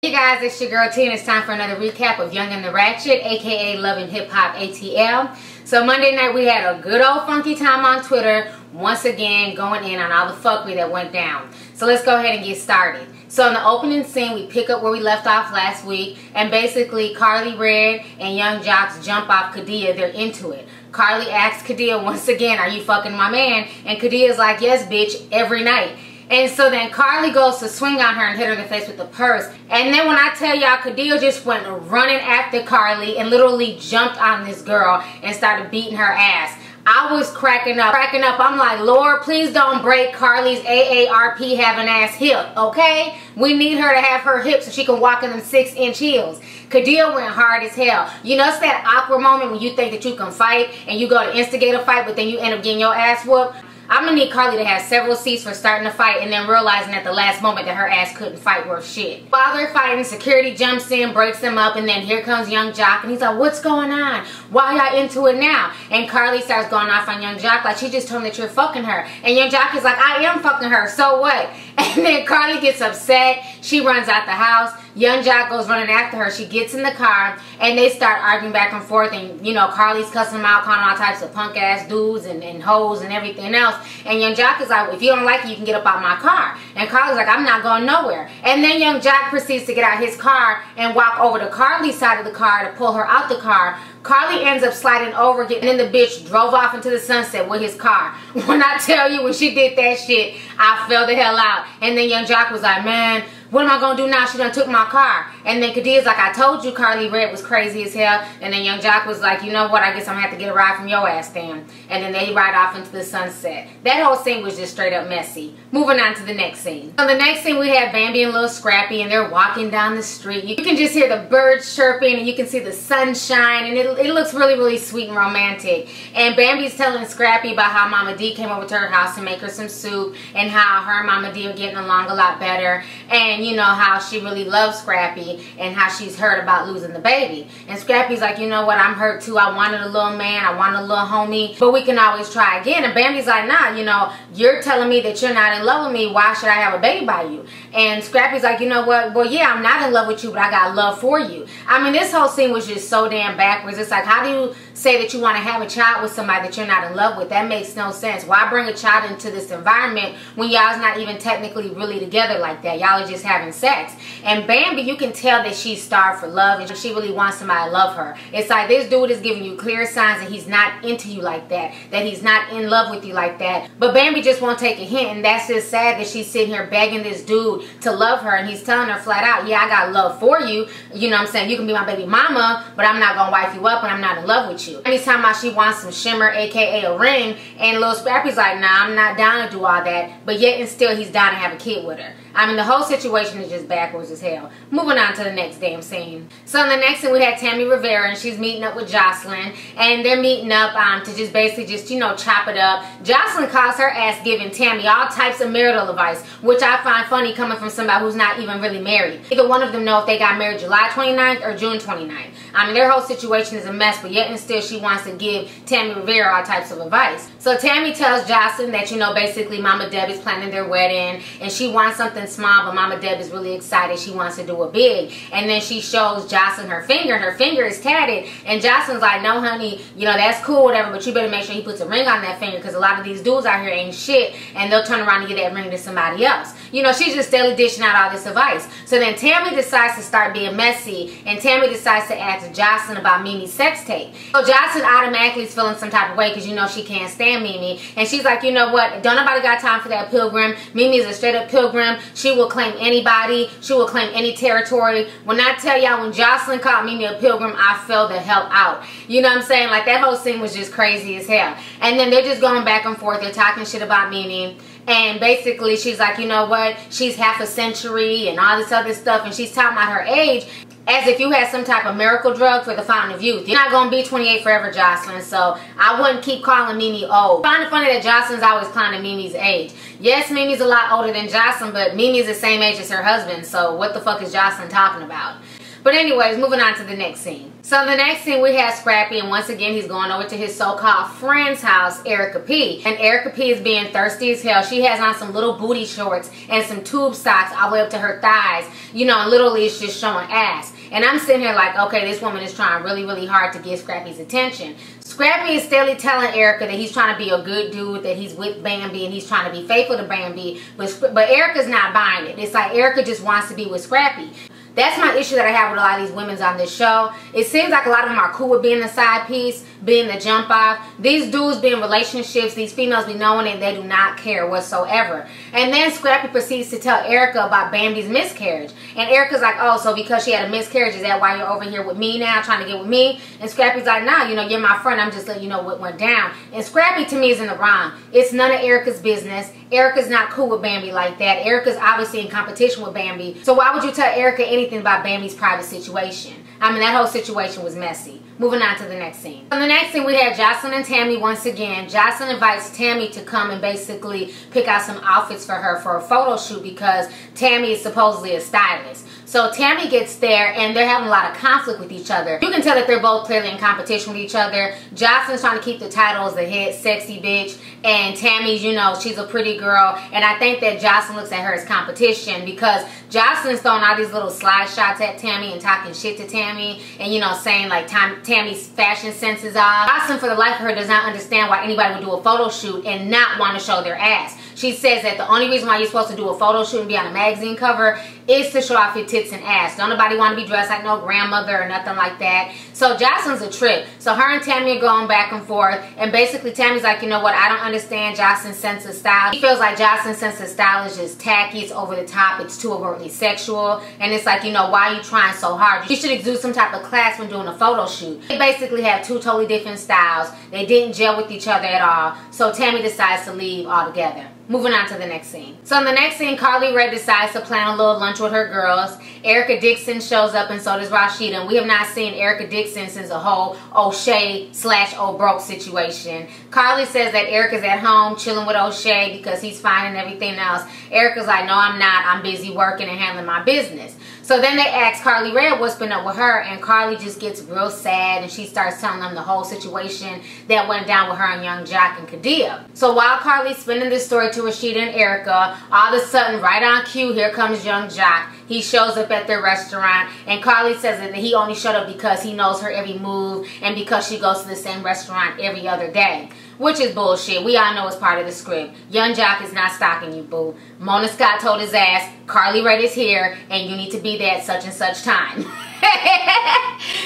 Hey guys, it's your girl T and it's time for another recap of Young and the Ratchet, aka Loving Hip Hop ATL. So Monday night we had a good old funky time on Twitter, once again going in on all the fuckery that went down. So let's go ahead and get started. So in the opening scene, we pick up where we left off last week, and basically Carly Red and Young Jock's jump off Kadia. They're into it. Carly asks Kadia once again, "Are you fucking my man?" And Kadia's like, "Yes, bitch, every night." And so then Carly goes to swing on her and hit her in the face with the purse. And then when I tell y'all, Kadia just went running after Carly and literally jumped on this girl and started beating her ass. I was cracking up. I'm like, Lord, please don't break Carly's AARP having ass hip, okay? We need her to have her hips so she can walk in them 6-inch heels. Kadia went hard as hell. You know, it's that awkward moment when you think that you can fight and you go to instigate a fight, but then you end up getting your ass whooped. I'm gonna need Carly to have several seats for starting to fight and then realizing at the last moment that her ass couldn't fight worth shit. While they're fighting, security jumps in, breaks them up, and then here comes Young Jock and he's like, "What's going on? Why y'all into it now?" And Carly starts going off on Young Jock like, "She just told me that you're fucking her." And Young Jock is like, "I am fucking her, so what?" And then Carly gets upset. She runs out the house. Young Jock goes running after her. She gets in the car and they start arguing back and forth, and you know, Carly's cussing them out, calling all types of punk ass dudes and hoes and everything else. And Young Jock is like, "If you don't like it, you can get up out my car." And Carly's like, "I'm not going nowhere." And then Young Jock proceeds to get out his car and walk over to Carly's side of the car to pull her out the car. Carly ends up sliding over, and then the bitch drove off into the sunset with his car. When I tell you, when she did that shit, I fell the hell out. And then Young Jock was like, "Man, what am I gonna do now? She done took my car." And then Kadia's like, "I told you Carly Red was crazy as hell." And then Young Jock was like, "You know what? I guess I'm gonna have to get a ride from your ass then." And then they ride off into the sunset. That whole scene was just straight up messy. Moving on to the next scene. So the next scene we have Bambi and Lil Scrappy, and they're walking down the street. You can just hear the birds chirping and you can see the sunshine, and it looks really, really sweet and romantic. And Bambi's telling Scrappy about how Mama Dee came over to her house to make her some soup, and how her and Mama Dee are getting along a lot better. And you know how she really loves Scrappy and how she's hurt about losing the baby. And Scrappy's like, "You know what, I'm hurt too. I wanted a little man, I wanted a little homie, but we can always try again." And Bambi's like, "Nah, you know, you're telling me that you're not in love with me. Why should I have a baby by you?" And Scrappy's like, "You know what, well yeah, I'm not in love with you, but I got love for you." I mean, this whole scene was just so damn backwards. It's like, how do you say that you want to have a child with somebody that you're not in love with? That makes no sense. Why bring a child into this environment when y'all's not even technically really together like that? Y'all are just having sex. And Bambi, you can tell that she's starved for love and she really wants somebody to love her. It's like this dude is giving you clear signs that he's not into you like that he's not in love with you like that. But Bambi just won't take a hint, and that's just sad that she's sitting here begging this dude to love her, and he's telling her flat out, "Yeah, I got love for you. You know what I'm saying? You can be my baby mama, but I'm not gonna wife you up and I'm not in love with you." Anytime she wants some shimmer, aka a ring, and Lil Scrappy's like, "Nah, I'm not down to do all that," but yet and still he's down to have a kid with her. I mean, the whole situation is just backwards as hell. Moving on to the next damn scene. So in the next scene we had Tammy Rivera, and she's meeting up with Jocelyn, and they're meeting up to just basically just, you know, chop it up. Jocelyn calls her ass giving Tammy all types of marital advice, which I find funny coming from somebody who's not even really married. Either one of them know if they got married July 29th or June 29th. I mean, their whole situation is a mess, but yet and still she wants to give Tammy Rivera all types of advice. So Tammy tells Jocelyn that, you know, basically Mama Deb is planning their wedding, and she wants something small, but Mama Deb is really excited. She wants to do it big. And then she shows Jocelyn her finger, and her finger is tatted, and Jocelyn's like, "No, honey, you know, that's cool, whatever, but you better make sure he puts a ring on that finger, because a lot of these dudes out here ain't shit, and they'll turn around and give that ring to somebody else." You know, she's just steadily dishing out all this advice. So then Tammy decides to start being messy, and Tammy decides to ask Jocelyn about Mimi's sex tape. So Jocelyn automatically is feeling some type of way, because you know she can't stand Mimi, and she's like, "You know what, don't nobody got time for that pilgrim. Mimi is a straight up pilgrim. She will claim anybody. She will claim any territory." When I tell y'all, when Jocelyn called Mimi a pilgrim, I fell the hell out. You know what I'm saying? Like, that whole scene was just crazy as hell. And then they're just going back and forth. They're talking shit about Mimi. And basically she's like, "You know what, she's half a century and all this other stuff." And she's talking about her age as if you had some type of miracle drug for the fountain of youth. You're not going to be 28 forever, Jocelyn, so I wouldn't keep calling Mimi old. I find it funny that Jocelyn's always clowning Mimi's age. Yes, Mimi's a lot older than Jocelyn, but Mimi's the same age as her husband, so what the fuck is Jocelyn talking about? But anyways, moving on to the next scene. So the next scene we have Scrappy, and once again he's going over to his so-called friend's house, Erica P. And Erica P is being thirsty as hell. She has on some little booty shorts and some tube socks all the way up to her thighs, you know, and literally it's just showing ass. And I'm sitting here like, okay, this woman is trying really, really hard to get Scrappy's attention. Scrappy is steadily telling Erica that he's trying to be a good dude, that he's with Bambi and he's trying to be faithful to Bambi, but Erica's not buying it. It's like Erica just wants to be with Scrappy. That's my issue that I have with a lot of these women on this show. It seems like a lot of them are cool with being the side piece, being the jump off. These dudes be in relationships, these females be knowing it, they do not care whatsoever. And then Scrappy proceeds to tell Erica about Bambi's miscarriage. And Erica's like, oh, so because she had a miscarriage, is that why you're over here with me now, trying to get with me? And Scrappy's like, nah, you know, you're my friend, I'm just letting you know what went down. And Scrappy to me is in the wrong. It's none of Erica's business. Erica's not cool with Bambi like that. Erica's obviously in competition with Bambi. So why would you tell Erica anything about Bambi's private situation? I mean, that whole situation was messy. Moving on to the next scene. In the next scene, we have Jocelyn and Tammy once again. Jocelyn invites Tammy to come and basically pick out some outfits for her for a photo shoot because Tammy is supposedly a stylist. So Tammy gets there and they're having a lot of conflict with each other. You can tell that they're both clearly in competition with each other. Jocelyn's trying to keep the title as the head sexy bitch, and Tammy's, you know, she's a pretty girl. And I think that Jocelyn looks at her as competition because Jocelyn's throwing all these little slide shots at Tammy and talking shit to Tammy and, you know, saying like Tammy's fashion sense is off. Jocelyn, for the life of her, does not understand why anybody would do a photo shoot and not want to show their ass. She says that the only reason why you're supposed to do a photo shoot and be on a magazine cover is to show off your tits and ass. Don't nobody want to be dressed like no grandmother or nothing like that. So Jocelyn's a trip. So her and Tammy are going back and forth. And basically Tammy's like, you know what, I don't understand Jocelyn's sense of style. He feels like Jocelyn's sense of style is just tacky. It's over the top. It's too overtly sexual. And it's like, you know, why are you trying so hard? You should exude some type of class when doing a photo shoot. They basically have two totally different styles. They didn't gel with each other at all. So Tammy decides to leave altogether. Moving on to the next scene. So in the next scene, Carly Rae decides to plan a little lunch with her girls. Erica Dixon shows up and so does Rasheeda. And we have not seen Erica Dixon since the whole O'Shea / O'Broke situation. Carly says that Erica's at home chilling with O'Shea because he's fine and everything else. Erica's like, no, I'm not. I'm busy working and handling my business. So then they ask Carly Rae what's been up with her, and Carly just gets real sad and she starts telling them the whole situation that went down with her and Young Jock and Kadia. So while Carly's spinning this story to Rasheeda and Erica, all of a sudden, right on cue, here comes Young Jock. He shows up at their restaurant, and Carly says that he only showed up because he knows her every move and because she goes to the same restaurant every other day. Which is bullshit. We all know it's part of the script. Young Jock is not stalking you, boo. Mona Scott told his ass, Carly Rae is here, and you need to be there at such and such time.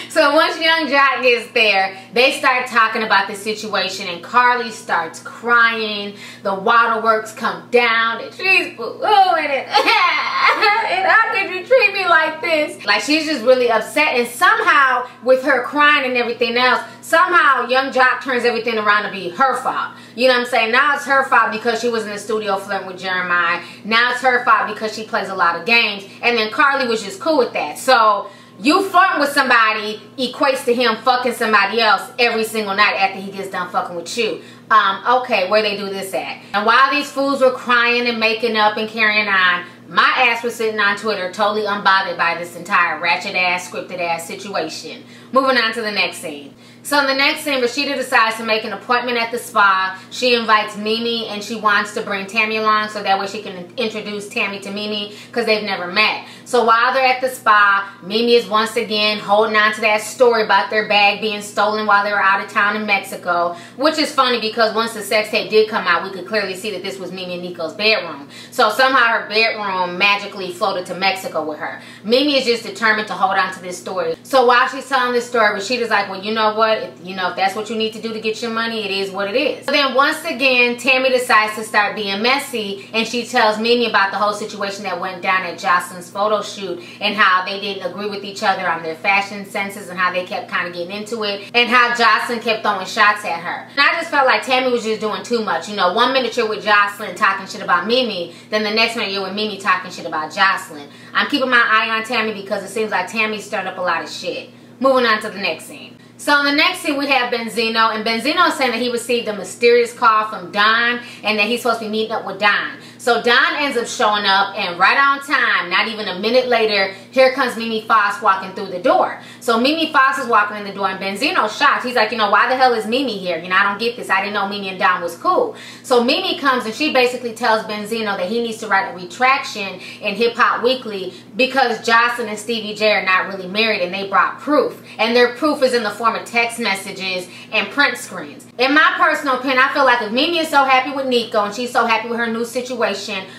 So once Young Jock gets there, they start talking about the situation, and Carly starts crying. The waterworks come down, and she's boo-hooing it. And how could you treat me like this? Like, she's just really upset, and somehow, with her crying and everything else, somehow Young Jock turns everything around to be her fault. You know what I'm saying? Now it's her fault because she was in the studio flirting with Jeremiah. Now it's her fault because she plays a lot of games. And then Carly was just cool with that. So you flirting with somebody equates to him fucking somebody else every single night after he gets done fucking with you. Okay, where they do this at? And while these fools were crying and making up and carrying on, my ass was sitting on Twitter totally unbothered by this entire ratchet ass, scripted ass situation. Moving on to the next scene. So in the next scene, Rasheeda decides to make an appointment at the spa. She invites Mimi and she wants to bring Tammy along so that way she can introduce Tammy to Mimi because they've never met. So while they're at the spa, Mimi is once again holding on to that story about their bag being stolen while they were out of town in Mexico. Which is funny because once the sex tape did come out, we could clearly see that this was Mimi and Nico's bedroom. So somehow her bedroom magically floated to Mexico with her. Mimi is just determined to hold on to this story. So while she's telling this story, Rasheeda's like, well, you know what? If that's what you need to do to get your money, it is what it is. So then once again, Tammy decides to start being messy, and she tells Mimi about the whole situation that went down at Jocelyn's photo shoot and how they didn't agree with each other on their fashion senses and how they kept kind of getting into it and how Jocelyn kept throwing shots at her. And I just felt like Tammy was just doing too much. You know, one minute you're with Jocelyn talking shit about Mimi, then the next minute you're with Mimi talking shit about Jocelyn. I'm keeping my eye on Tammy because it seems like Tammy's stirred up a lot of shit. Moving on to the next scene. So in the next scene we have Benzino, and Benzino is saying that he received a mysterious call from Don and that he's supposed to be meeting up with Don. So Don ends up showing up, and right on time, not even a minute later, here comes Mimi Foss walking through the door. So Mimi Foss is walking in the door, and Benzino's shocked. He's like, you know, why the hell is Mimi here? You know, I don't get this. I didn't know Mimi and Don was cool. So Mimi comes, and she basically tells Benzino that he needs to write a retraction in Hip Hop Weekly because Jocelyn and Stevie J are not really married, and they brought proof. And their proof is in the form of text messages and print screens. In my personal opinion, I feel like if Mimi is so happy with Nico and she's so happy with her new situation,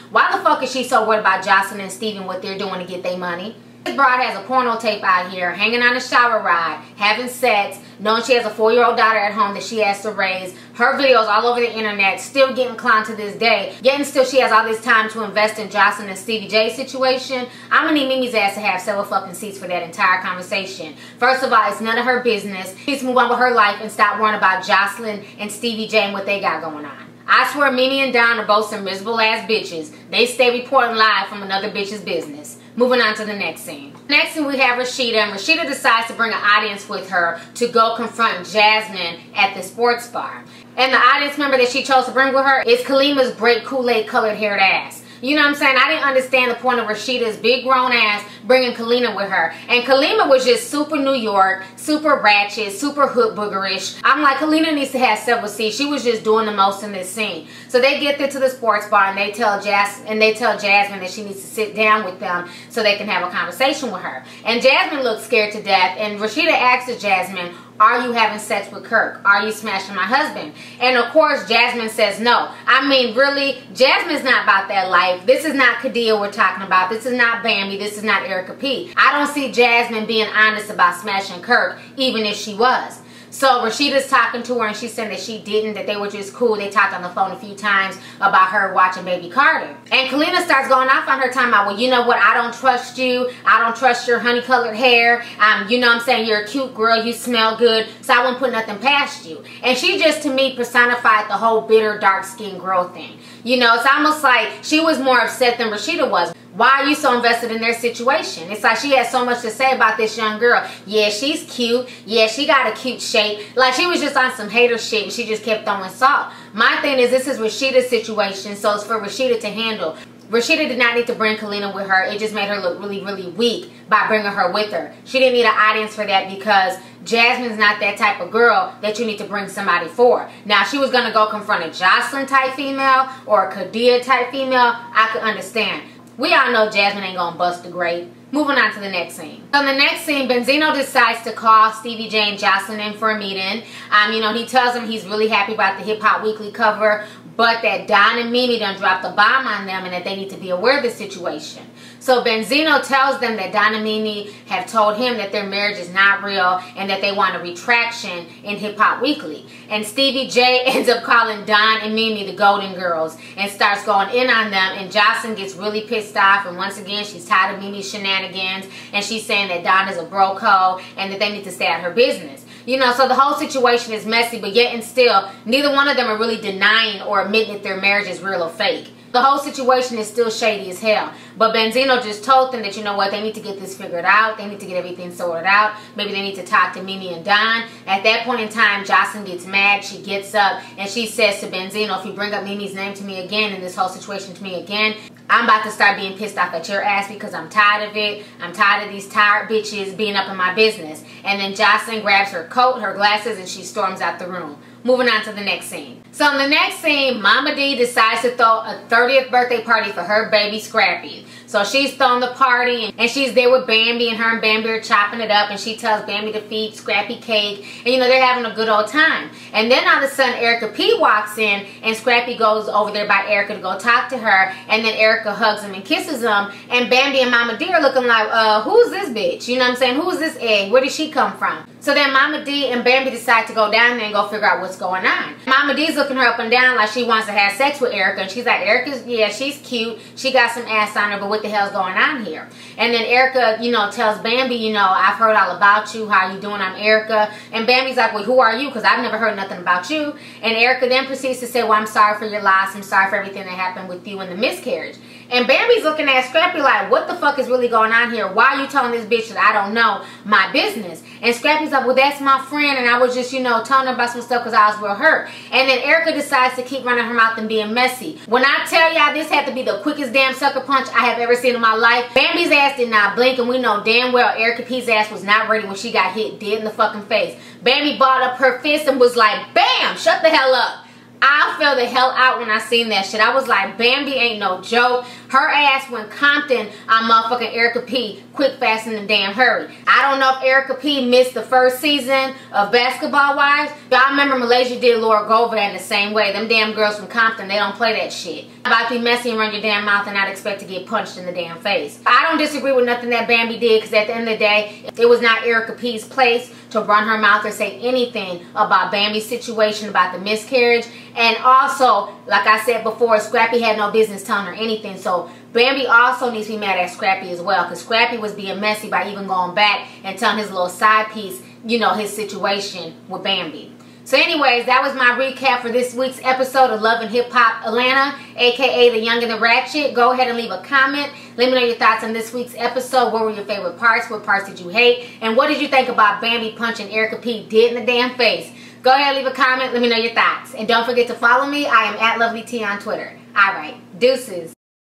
why the fuck is she so worried about Jocelyn and Steve and what they're doing to get their money? This broad has a porno tape out here, hanging on a shower rod, having sex, knowing she has a 4-year-old daughter at home that she has to raise. Her videos all over the internet, still getting clowned to this day. Yet and still she has all this time to invest in Jocelyn and Stevie J's situation. I'm gonna need Mimi's ass to have several fucking seats for that entire conversation. First of all, it's none of her business. She needs to move on with her life and stop worrying about Jocelyn and Stevie J and what they got going on. I swear Mimi and Don are both some miserable ass bitches. They stay reporting live from another bitch's business. Moving on to the next scene. Next thing we have Rasheeda, and Rasheeda decides to bring an audience with her to go confront Jasmine at the sports bar. And the audience member that she chose to bring with her is Kalima's great Kool-Aid colored haired ass. You know what I'm saying? I didn't understand the point of Rasheeda's big grown ass bringing Kalima with her. And Kalima was just super New York, super ratchet, super hood boogerish. I'm like, Kalima needs to have several seats. She was just doing the most in this scene. So they get there to the sports bar and they tell Jasmine that she needs to sit down with them so they can have a conversation with her. And Jasmine looks scared to death. And Rasheeda asks Jasmine, are you having sex with Kirk? Are you smashing my husband? And of course, Jasmine says no. I mean, really, Jasmine's not about that life. This is not Kadia we're talking about. This is not Bambi. This is not Erica P. I don't see Jasmine being honest about smashing Kirk, even if she was. So Rasheeda's talking to her and she's saying that she didn't, that they were just cool. They talked on the phone a few times about her watching Baby Carter. And Kalina starts going off on her, talking about, well, you know what, I don't trust you. I don't trust your honey colored hair. You know what I'm saying, you're a cute girl, you smell good, so I won't put nothing past you. And she just, to me, personified the whole bitter, dark-skinned girl thing. You know, it's almost like she was more upset than Rasheeda was. Why are you so invested in their situation? It's like she had so much to say about this young girl. Yeah, she's cute. Yeah, she got a cute shape. Like, she was just on some hater shit and she just kept throwing salt. My thing is, this is Rasheeda's situation, so it's for Rasheeda to handle. Rasheeda did not need to bring Kalina with her. It just made her look really, really weak by bringing her with her. She didn't need an audience for that because Jasmine's not that type of girl that you need to bring somebody for. Now, if she was going to go confront a Jocelyn type female or a Kadia type female, I could understand. We all know Jasmine ain't gonna bust the grape. Moving on to the next scene. So in the next scene, Benzino decides to call Stevie J and Jocelyn in for a meeting. You know, he tells them he's really happy about the Hip Hop Weekly cover, but that Don and Mimi done dropped the bomb on them and that they need to be aware of the situation. So Benzino tells them that Don and Mimi have told him that their marriage is not real and that they want a retraction in Hip Hop Weekly. And Stevie J ends up calling Don and Mimi the Golden Girls and starts going in on them, and Jocelyn gets really pissed off, and once again she's tired of Mimi's shenanigans, and she's saying that Don is a broke hoe and that they need to stay out of her business. You know, so the whole situation is messy, but yet and still, neither one of them are really denying or admitting that their marriage is real or fake. The whole situation is still shady as hell. But Benzino just told them that, you know what, they need to get this figured out. They need to get everything sorted out. Maybe they need to talk to Mimi and Don. At that point in time, Jocelyn gets mad. She gets up and she says to Benzino, if you bring up Mimi's name to me again and this whole situation to me again, I'm about to start being pissed off at your ass because I'm tired of it. I'm tired of these tired bitches being up in my business. And then Jocelyn grabs her coat, her glasses, and she storms out the room. Moving on to the next scene. So in the next scene, Mama Dee decides to throw a 30th birthday party for her baby Scrappy. So she's throwing the party and she's there with Bambi, and her and Bambi are chopping it up, and she tells Bambi to feed Scrappy cake, and you know, they're having a good old time. And then all of a sudden Erica P walks in and Scrappy goes over there by Erica to go talk to her, and then Erica hugs him and kisses him, and Bambi and Mama Dee are looking like, who's this bitch? You know what I'm saying? Who's this egg? Where did she come from? So then Mama Dee and Bambi decide to go down there and go figure out what's going on. Mama Dee's looking her up and down like she wants to have sex with Erica, and she's like, Erica's, yeah, she's cute, she got some ass on her, but what the hell's going on here? And then Erica, you know, tells Bambi, you know, I've heard all about you, how you doing? I'm Erica. And Bambi's like, well, who are you? Because I've never heard nothing about you. And Erica then proceeds to say, well, I'm sorry for your loss, I'm sorry for everything that happened with you and the miscarriage. And Bambi's looking at Scrappy like, what the fuck is really going on here? Why are you telling this bitch that I don't know my business? And Scrappy's like, well, that's my friend, and I was just, you know, telling her about some stuff because I was real hurt. And then Erica decides to keep running her mouth and being messy. When I tell y'all this had to be the quickest damn sucker punch I have ever seen in my life, Bambi's ass did not blink, and we know damn well Erica P's ass was not ready when she got hit dead in the fucking face. Bambi balled up her fist and was like, bam, shut the hell up. I fell the hell out when I seen that shit. I was like, Bambi ain't no joke. Her ass went Compton on motherfucking Erica P quick, fast, in a damn hurry. I don't know if Erica P missed the first season of Basketball Wives. Y'all remember Malaysia did Laura Govan the same way. Them damn girls from Compton, they don't play that shit. About to be messy and run your damn mouth and not expect to get punched in the damn face. I don't disagree with nothing that Bambi did, because at the end of the day, it was not Erica P's place to run her mouth or say anything about Bambi's situation, about the miscarriage. And also, like I said before, Scrappy had no business telling her anything. So Bambi also needs to be mad at Scrappy as well, because Scrappy was being messy by even going back and telling his little side piece, you know, his situation with Bambi. So anyways, that was my recap for this week's episode of Love and Hip Hop Atlanta, aka The Young and the Ratchet. Go ahead and leave a comment. Let me know your thoughts on this week's episode. What were your favorite parts? What parts did you hate? And what did you think about Bambi punching Erica P dead in the damn face? Go ahead and leave a comment. Let me know your thoughts. And don't forget to follow me. I am @LovelyT on Twitter. Alright, deuces.